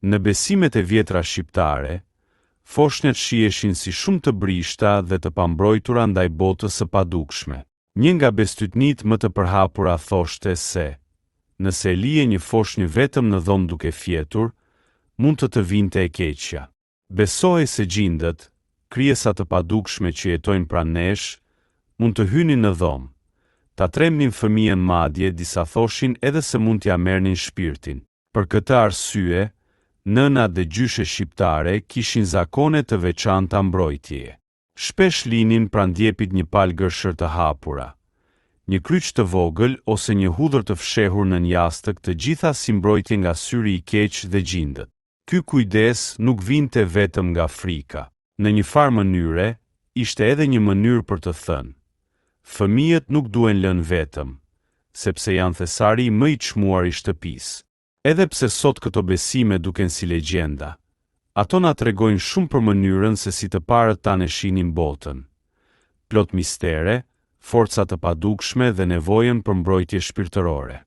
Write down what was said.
Në besimet e vjetra shqiptare, foshnjat shieshin si shumë të brishta dhe të pambrojtura ndaj botës së padukshme. Një nga bestytnit më të përhapura thoshte se, nëse lije një foshnjë vetëm në dhomë duke fjetur, mund të vinte e keqja. Besoj se gjindët, krijesa të padukshme që jetojnë pranë nesh, mund të hynin në dhomë. Ta tremnin fëmijën madje, disa thoshin edhe se mund t'ja merrnin shpirtin. Për këtë arsye, nënat dhe gjyshe shqiptare kishin zakone të veçanta mbrojtjeje. Shpesh linin pranë djepit një palë gërshër të hapura, një kryq të vogël ose një hudhër të fshehur nën jastëk, të gjitha si mbrojtje nga syri i keq dhe gjindët. Ky kujdes nuk vinte vetëm nga frika. Në një farë mënyre, ishte edhe një mënyrë për të thënë: fëmijët nuk duhen lënë vetëm, sepse janë thesari më i çmuar i shtëpisë. Edhe pse sot këto besime duken si legjenda, ato na tregojnë shumë për mënyrën se si të parët tanë shihnin botën. Plot mistere, forca të padukshme dhe nevojën për mbrojtje shpirtërore.